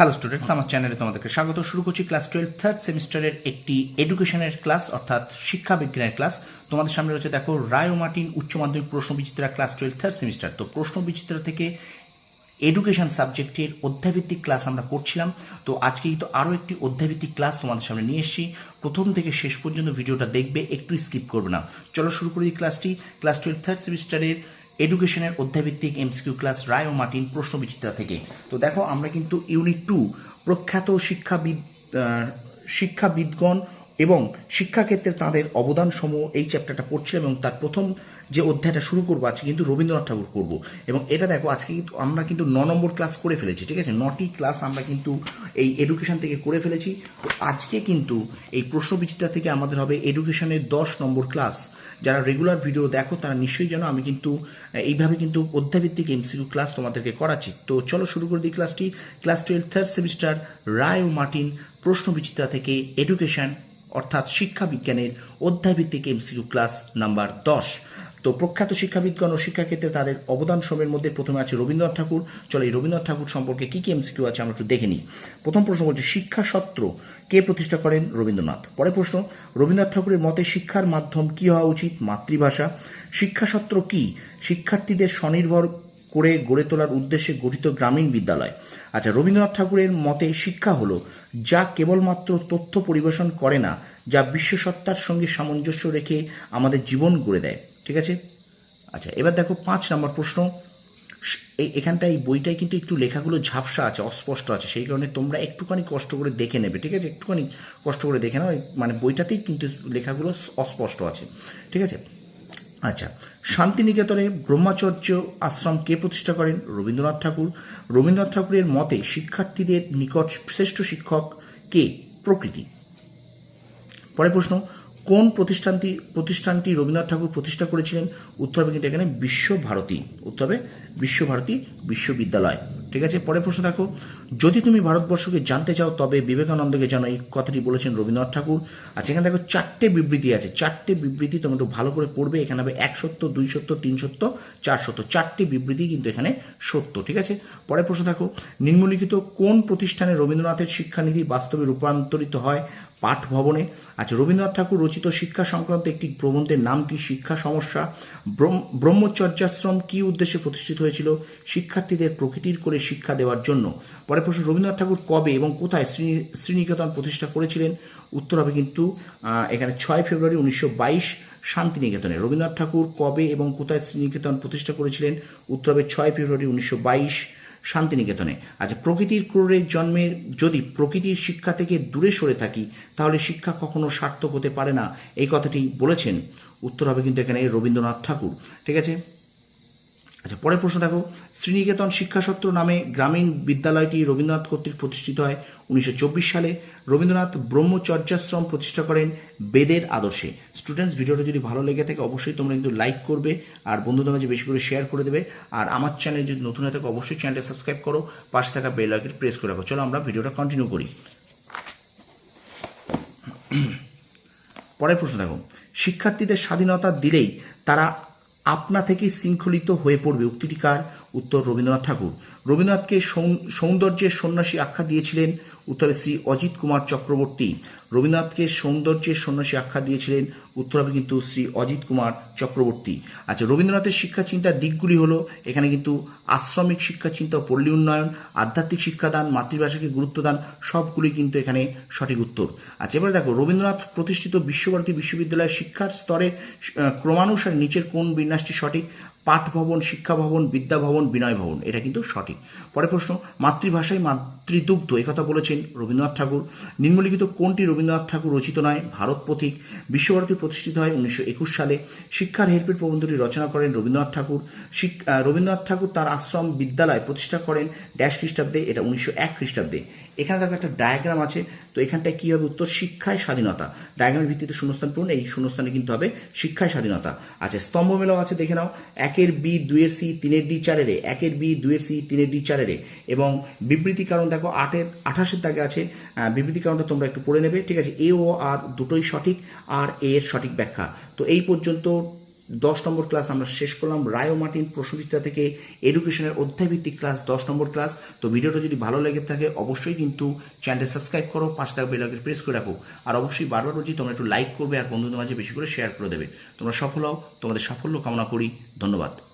Hello students, আমার চ্যানেলে তোমাদেরকে স্বাগত। শুরু করছি ক্লাস 12 থার্ড সেমিস্টারের একটি এডুকেশনের ক্লাস, অর্থাৎ শিক্ষা বিজ্ঞানের ক্লাস। তোমাদের সামনে রয়েছে দেখো রায় ও মার্টিন উচ্চ মাধ্যমিক প্রশ্ন বিচিত্রা ক্লাস 12 থার্ড সেমিস্টার। তো প্রশ্ন বিচিত্রা থেকে এডুকেশন সাবজেক্টের অধ্যায়ভিত্তিক ক্লাস আমরা করছিলাম। তো আজকে কিন্তু আরও একটি অধ্যায়ভিত্তিক ক্লাস তোমাদের সামনে নিয়ে এসেছি। প্রথম থেকে শেষ পর্যন্ত ভিডিওটা দেখবে, একটু স্কিপ করবে না। চলো শুরু করি ক্লাসটি। ক্লাস 12 থার্ড সেমিস্টারের এডুকেশনের অধ্যায়ভিত্তিক এমসিকিউ ক্লাস রায় ও মার্টিন প্রশ্ন বিচিত্রা থেকে। তো দেখো আমরা কিন্তু ইউনিট 2 প্রখ্যাত শিক্ষাবিদগণ এবং শিক্ষাক্ষেত্রে তাদের অবদান সমূহ এই চ্যাপ্টারটা পড়ছিলাম, এবং তার প্রথম যে অধ্যায়টা শুরু করবো আজকে কিন্তু রবীন্দ্রনাথ ঠাকুর করবো। এবং এটা দেখো আজকে কিন্তু আমরা কিন্তু 9 নম্বর ক্লাস করে ফেলেছি, ঠিক আছে? 9টি ক্লাস আমরা কিন্তু এই এডুকেশন থেকে করে ফেলেছি। তো আজকে কিন্তু এই প্রশ্ন বিচিত্রা থেকে আমাদের হবে এডুকেশনের 10 নম্বর ক্লাস। যারা রেগুলার ভিডিও দেখো তারা নিশ্চয়ই জানো আমি কিন্তু এইভাবে কিন্তু অধ্যায়ভিত্তিক এমসিকিউ ক্লাস তোমাদেরকে করাচ্ছি। তো চলো শুরু করে দিই ক্লাসটি। ক্লাস 12 থার্ড সেমিস্টার রায় ও মার্টিন প্রশ্ন বিচিত্রা থেকে এডুকেশন অর্থাৎ শিক্ষা বিজ্ঞানের অধ্যায়ভিত্তিক এমসিকিউ ক্লাস নাম্বার 10। তো প্রখ্যাত শিক্ষাবিদগণ ও শিক্ষাক্ষেত্রে তাদের অবদান সময়ের মধ্যে প্রথমে আছে রবীন্দ্রনাথ ঠাকুর। চলো এই রবীন্দ্রনাথ ঠাকুর সম্পর্কে কী কী এমসিকিউ আছে আমরা একটু দেখে নিই। প্রথম প্রশ্ন বলছে শিক্ষাসত্র কে প্রতিষ্ঠা করেন? রবীন্দ্রনাথ। পরের প্রশ্ন, রবীন্দ্রনাথ ঠাকুরের মতে শিক্ষার মাধ্যম কী হওয়া উচিত? মাতৃভাষা। শিক্ষাসত্র কি? শিক্ষার্থীদের স্বনির্ভর করে গড়ে তোলার উদ্দেশ্যে গঠিত গ্রামীণ বিদ্যালয়। আচ্ছা, রবীন্দ্রনাথ ঠাকুরের মতে শিক্ষা হলো যা কেবলমাত্র তথ্য পরিবেশন করে না, যা বিশ্বসত্তার সঙ্গে সামঞ্জস্য রেখে আমাদের জীবন গড়ে দেয়। ঠিক আছে? আচ্ছা, এবার দেখো 5 নম্বর প্রশ্ন। এখানটা এই বইটায় কিন্তু একটু লেখাগুলো ঝাপসা আছে, অস্পষ্ট আছে, সেই কারণে তোমরা একটুখানি কষ্ট করে দেখে নেবে, ঠিক আছে? একটুখানি কষ্ট করে দেখে নাও, মানে বইটাতেই কিন্তু লেখাগুলো অস্পষ্ট আছে, ঠিক আছে? আচ্ছা, শান্তিনিকেতনে ব্রহ্মচর্য আশ্রম কে প্রতিষ্ঠা করেন? রবীন্দ্রনাথ ঠাকুর। রবীন্দ্রনাথ ঠাকুরের মতে শিক্ষার্থীদের নিকট শ্রেষ্ঠ শিক্ষক কে? প্রকৃতি। পরের প্রশ্ন, কোন প্রতিষ্ঠানটি রবীন্দ্রনাথ ঠাকুর প্রতিষ্ঠা করেছিলেন? উত্তর হবে কিন্তু এখানে বিশ্বভারতী। উত্তর হবে বিশ্বভারতী বিশ্ববিদ্যালয়। ঠিক আছে? পরের প্রশ্ন দেখো, যদি তুমি ভারতবর্ষকে জানতে চাও তবে বিবেকানন্দকে জানো, এই কথাটি বলেছেন রবীন্দ্রনাথ ঠাকুর। আচ্ছা, এখানে দেখো 4টে বিবৃতি আছে, 4টে বিবৃতি তোমরা একটু ভালো করে পড়বে। এখানে হবে 1 সত্য, 2 সত্য, 3 সত্য, 4 সত্য। 4টে বিবৃতি কিন্তু এখানে সত্য, ঠিক আছে? পরের প্রশ্ন দেখো, নিম্নলিখিত কোন প্রতিষ্ঠানে রবীন্দ্রনাথের শিক্ষানীতি বাস্তবে রূপান্তরিত হয়? পাঠ ভবনে। আচ্ছা, রবীন্দ্রনাথ ঠাকুর রচিত শিক্ষা সংক্রান্ত একটি প্রবন্ধের নাম কি? শিক্ষা সমস্যা। ব্রহ্মচর্যাশ্রম কি উদ্দেশ্যে প্রতিষ্ঠিত হয়েছিল? শিক্ষার্থীদের প্রকৃতির করে শিক্ষা দেওয়ার জন্য। পরের প্রশ্ন, রবীন্দ্রনাথ ঠাকুর কবে এবং কোথায় শ্রীনিকেতন প্রতিষ্ঠা করেছিলেন? উত্তর হবে কিন্তু এখানে 6 ফেব্রুয়ারি 1922 শান্তিনিকেতনে। রবীন্দ্রনাথ ঠাকুর কবে এবং কোথায় শ্রীনিকেতন প্রতিষ্ঠা করেছিলেন? উত্তর হবে 6 ফেব্রুয়ারি 1922 শান্তিনিকেতনে। আচ্ছা, প্রকৃতির ক্রোড়ের জন্মে যদি প্রকৃতির শিক্ষা থেকে দূরে সরে থাকি তাহলে শিক্ষা কখনো সার্থক হতে পারে না, এই কথাটি বলেছেন। উত্তর হবে কিন্তু এখানে রবীন্দ্রনাথ ঠাকুর। ঠিক আছে? আচ্ছা, পরের প্রশ্ন দেখো, শ্রীনিকেতন শিক্ষাসত্র নামে গ্রামীণ বিদ্যালয়টি রবীন্দ্রনাথ কর্তৃক প্রতিষ্ঠিত হয় 1924 সালে। রবীন্দ্রনাথ ব্রহ্মচর্যাশ্রম প্রতিষ্ঠা করেন বেদের আদর্শে। স্টুডেন্টস, ভিডিওটা যদি ভালো লেগে থাকে অবশ্যই তোমরা কিন্তু লাইক করবে আর বন্ধুদের মাঝে বেশি করে শেয়ার করে দেবে। আর আমার চ্যানেল যদি নতুন হয়ে থাকে অবশ্যই চ্যানেলটা সাবস্ক্রাইব করো, পাশে থাকা বেল আইকন প্রেস করে রাখো। চলো আমরা ভিডিওটা কন্টিনিউ করি। পরের প্রশ্ন দেখো, শিক্ষার্থীদের স্বাধীনতা দিলেই তারা আপনা থেকেই শৃঙ্খলিত হয়ে পড়বে, উক্তিটি কার? উত্তর রবীন্দ্রনাথ ঠাকুর। রবীন্দ্রনাথকে সৌন্দর্যের সন্ন্যাসী আখ্যা দিয়েছিলেন। উত্তরে শ্রী অজিত কুমার চক্রবর্তী। রবীন্দ্রনাথকে সৌন্দর্যের সন্ন্যাসী আখ্যা দিয়েছিলেন। উত্তর হবে কিন্তু শ্রী অজিত কুমার চক্রবর্তী। আচ্ছা, রবীন্দ্রনাথের শিক্ষা চিন্তার দিকগুলি হলো এখানে কিন্তু আশ্রমিক শিক্ষা চিন্তা ও পল্লী উন্নয়ন, আধ্যাত্মিক শিক্ষাদান, মাতৃভাষাকে গুরুত্বদান, সবগুলি কিন্তু এখানে সঠিক উত্তর। আচ্ছা, এবারে দেখো, রবীন্দ্রনাথ প্রতিষ্ঠিত বিশ্বভারতী বিশ্ববিদ্যালয়ের শিক্ষার স্তরের ক্রমানুসারে নিচের কোন বিন্যাসটি সঠিক? পাঠ ভবন, শিক্ষা ভবন, বিদ্যা ভবন, বিনয় ভবন, এটা কিন্তু সঠিক। পরের প্রশ্ন, মাতৃভাষায় মাতৃদুগ্ধ, এই কথা বলেছেন রবীন্দ্রনাথ ঠাকুর। নিম্নলিখিত কোনটি রবীন্দ্রনাথ ঠাকুর রচিত নয়? ভারত পথিক। বিশ্বভারতী প্রতিষ্ঠিত হয় 1921 সালে। শিক্ষার হেরফের প্রবন্ধটি রচনা করেন রবীন্দ্রনাথ ঠাকুর। রবীন্দ্রনাথ ঠাকুর তার আশ্রম বিদ্যালয় প্রতিষ্ঠা করেন ড্যাশ খ্রিস্টাব্দে, এটা 1901 খ্রিস্টাব্দে। এখানে দেখো একটা ডায়াগ্রাম আছে, তো এখানটায় কী হবে? উত্তর শিক্ষায় স্বাধীনতা। ডায়াগ্রামের ভিত্তিতে শূন্যস্থান পূরণ, এই শূন্যস্থানে কিন্তু হবে শিক্ষায় স্বাধীনতা। আচ্ছা, স্তম্ভ মেলাও আছে, দেখে নাও। 1-এর বি, 2-এর সি, 3-এর ডি, 4-এর এ। 1-এর বি, 2-এর সি, 3-এর ডি, 4-এর এ। এবং বিবৃতি কারণ দেখো 28-এর দাগে আছে, বিবৃতি কারণটা তোমরা একটু পড়ে নেবে, ঠিক আছে? এ ও আর দুটোই সঠিক, আর এ এর সঠিক ব্যাখ্যা। তো এই পর্যন্ত 10 নম্বর ক্লাস আমরা শেষ করলাম। রায় ও মার্টিন প্রশ্নবিচিত্রা থেকে এডুকেশনের অধ্যায়ভিত্তিক ক্লাস 10 নম্বর ক্লাস। তো ভিডিওটা যদি ভালো লেগে থাকে অবশ্যই কিন্তু চ্যানেলটা সাবস্ক্রাইব করো, পাশে থাকা বেল আইকন প্রেস করে রাখো। আর অবশ্যই বারবার বলছি তোমরা একটু লাইক করবে আর বন্ধুদের মাঝে বেশি করে শেয়ার করে দেবে। তোমরা সফল হও, তোমাদের সাফল্য কামনা করি। ধন্যবাদ।